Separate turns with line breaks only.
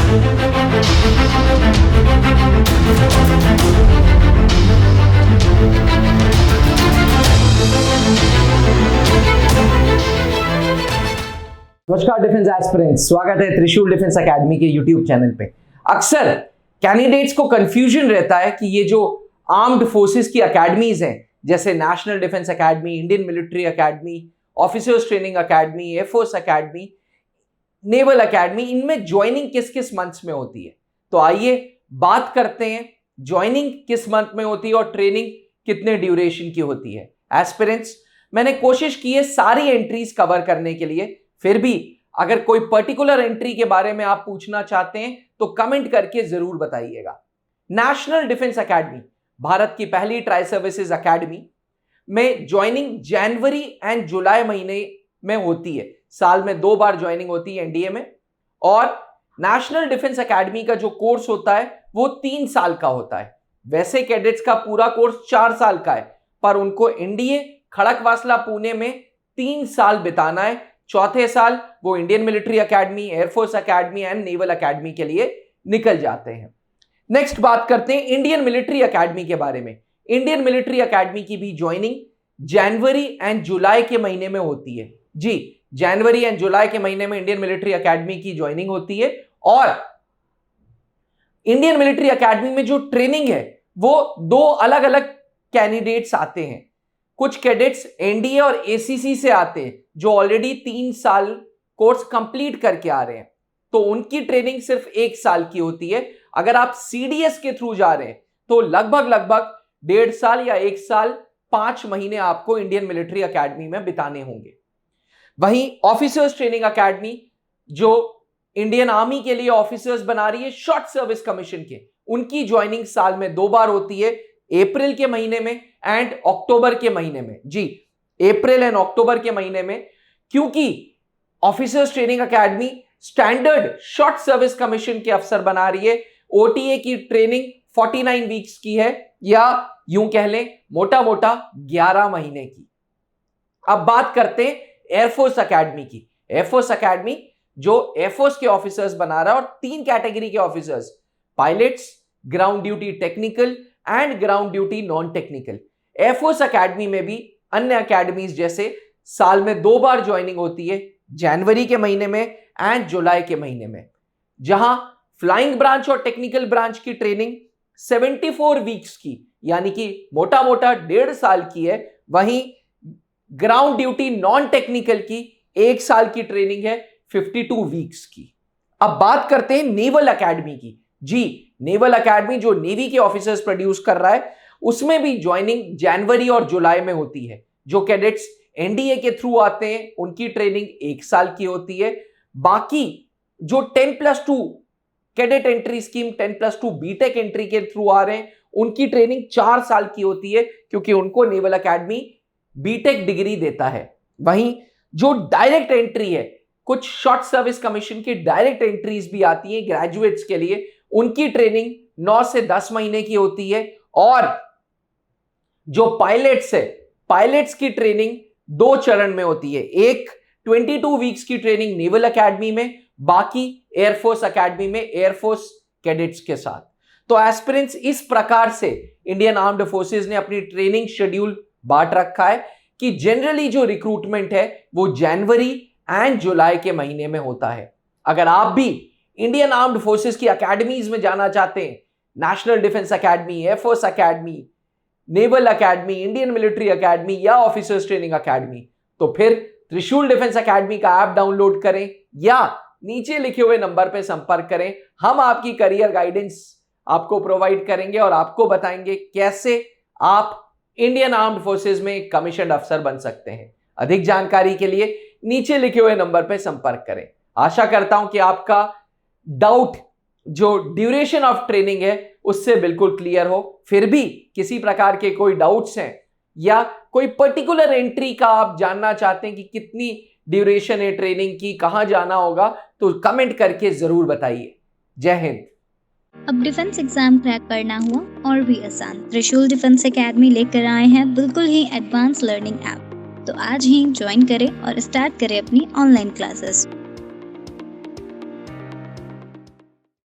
नमस्कार defence aspirants, स्वागत है त्रिशूल डिफेंस एकेडमी के यूट्यूब चैनल पे। अक्सर कैंडिडेट्स को कंफ्यूजन रहता है कि ये जो आर्म्ड फोर्सेस की एकेडमीज हैं, जैसे national defence academy, Indian military academy, officers training academy, air force academy, naval academy, इनमें ज्वाइनिंग किस किस मंथ्स में होती है। तो आइए बात करते हैं ज्वाइनिंग किस मंथ में होती है और ट्रेनिंग कितने ड्यूरेशन की होती है। एस्पिरेंट्स, मैंने कोशिश की है सारी एंट्रीज कवर करने के लिए, फिर भी अगर कोई पर्टिकुलर एंट्री के बारे में आप पूछना चाहते हैं तो कमेंट करके जरूर बताइएगा। नेशनल डिफेंस एकेडमी भारत की पहली ट्राई सर्विसेज एकेडमी में ज्वाइनिंग जनवरी एंड जुलाई महीने में होती है। साल में 2 बार ज्वाइनिंग होती है एनडीए में। और नेशनल डिफेंस एकेडमी का जो कोर्स होता है वो 3 साल का होता है। वैसे कैडेट्स का पूरा कोर्स 4 साल का है, पर उनको एनडीए खड़कवासला पुणे में 3 साल बिताना है। चौथे साल वो Indian military academy, air force academy and naval academy के लिए निकल जाते हैं। नेक्स्ट बात करते हैं इंडियन मिलिट्री एकेडमी के बारे में। इंडियन मिलिट्री एकेडमी की भी ज्वाइनिंग जनवरी एंड जुलाई के महीने में होती है। जी, जनवरी एंड जुलाई के महीने में इंडियन मिलिट्री एकेडमी की ज्वाइनिंग होती है। और इंडियन मिलिट्री एकेडमी में जो ट्रेनिंग है वो 2 अलग अलग कैंडिडेट्स आते हैं। कुछ कैडेट्स एनडीए और एसीसी से आते हैं जो ऑलरेडी 3 साल कोर्स कंप्लीट करके आ रहे हैं, तो उनकी ट्रेनिंग सिर्फ 1 साल की होती है। अगर आप सीडीएस के थ्रू जा रहे हैं तो लगभग 1.5 साल या 1 साल 5 महीने आपको इंडियन मिलिट्री एकेडमी में बिताने होंगे। वहीं ऑफिसर्स ट्रेनिंग एकेडमी जो इंडियन आर्मी के लिए ऑफिसर्स बना रही है शॉर्ट सर्विस कमीशन के, उनकी ज्वाइनिंग साल में 2 बार होती है, अप्रैल के महीने में एंड अक्टूबर के महीने में। जी, अप्रैल एंड अक्टूबर के महीने में, क्योंकि officers training academy standard short service commission के अफसर बना रही है। ओटीए की ट्रेनिंग 49 वीक्स की है, या यूं कह लें मोटा मोटा 11 महीने की। अब बात करते हैं एयरफोर्स एकेडमी की। एयरफोर्स एकेडमी जो एयरफोर्स के ऑफिसर्स बना रहा है, और 3 कैटेगरी के officers, pilots, ground duty technical and ground duty non technical. Air force academy में भी अन्य एकेडमीज जैसे साल में 2 बार ज्वाइनिंग होती है, जनवरी के महीने में एंड जुलाई के महीने में। जहां फ्लाइंग ब्रांच और टेक्निकल ब्रांच की ट्रेनिंग 74 वीक्स की, यानी कि मोटा मोटा 1.5 साल की है। वहीं ग्राउंड ड्यूटी नॉन टेक्निकल की 1 साल की ट्रेनिंग है, 52 वीक्स की। अब बात करते हैं नेवल एकेडमी की। जी, नेवल एकेडमी जो नेवी के ऑफिसर्स प्रोड्यूस कर रहा है, उसमें भी ज्वाइनिंग जनवरी और जुलाई में होती है। जो कैडेट्स एनडीए के थ्रू आते हैं उनकी ट्रेनिंग 1 साल की होती है। बाकी जो 10+2 cadet entry scheme, 10+2 B Tech entry के थ्रू आ रहे हैं, उनकी ट्रेनिंग 4 साल की होती है, क्योंकि उनको नेवल एकेडमी बीटेक डिग्री देता है। वहीं जो डायरेक्ट एंट्री है, कुछ शॉर्ट सर्विस कमीशन की डायरेक्ट एंट्रीज भी आती हैं ग्रेजुएट्स के लिए, उनकी ट्रेनिंग 9 से 10 महीने की होती है। और जो पायलट्स है, पायलट्स की ट्रेनिंग 2 चरण में होती है। एक 22 वीक्स की ट्रेनिंग नेवल एकेडमी में, बाकी एयरफोर्स एकेडमी में एयरफोर्स कैडेट्स के साथ। तो एस्पिरेंट्स, इस प्रकार से इंडियन आर्म्ड फोर्सेस ने अपनी ट्रेनिंग शेड्यूल बांट रखा है कि जनरली जो रिक्रूटमेंट है वो जनवरी एंड जुलाई के महीने में होता है। अगर आप भी इंडियन आर्म्ड फोर्सेस की एकेडमीज में जाना चाहते हैं, national defence academy, air force academy, naval academy, Indian military academy या ऑफिसर्स ट्रेनिंग एकेडमी, तो फिर त्रिशूल डिफेंस एकेडमी का ऐप डाउनलोड करें या नीचे लिखे हुए नंबर पर संपर्क करें। हम आपकी करियर गाइडेंस आपको प्रोवाइड करेंगे और आपको बताएंगे कैसे आप इंडियन आर्म्ड फोर्सेस में कमीशन अफसर बन सकते हैं। अधिक जानकारी के लिए नीचे लिखे हुए नंबर पर संपर्क करें। आशा करता हूं कि आपका डाउट जो ड्यूरेशन ऑफ ट्रेनिंग है उससे बिल्कुल क्लियर हो। फिर भी किसी प्रकार के कोई डाउट्स हैं या कोई पर्टिकुलर एंट्री का आप जानना चाहते हैं कि कितनी ड्यूरेशन है ट्रेनिंग की, कहां जाना होगा, तो कमेंट करके जरूर बताइए। जय हिंद।
अब डिफेंस एग्जाम क्रैक करना हुआ और भी आसान, त्रिशूल डिफेंस एकेडमी लेकर आए हैं बिल्कुल ही एडवांस लर्निंग ऐप। तो आज ही ज्वाइन करें और स्टार्ट करें अपनी ऑनलाइन क्लासेस।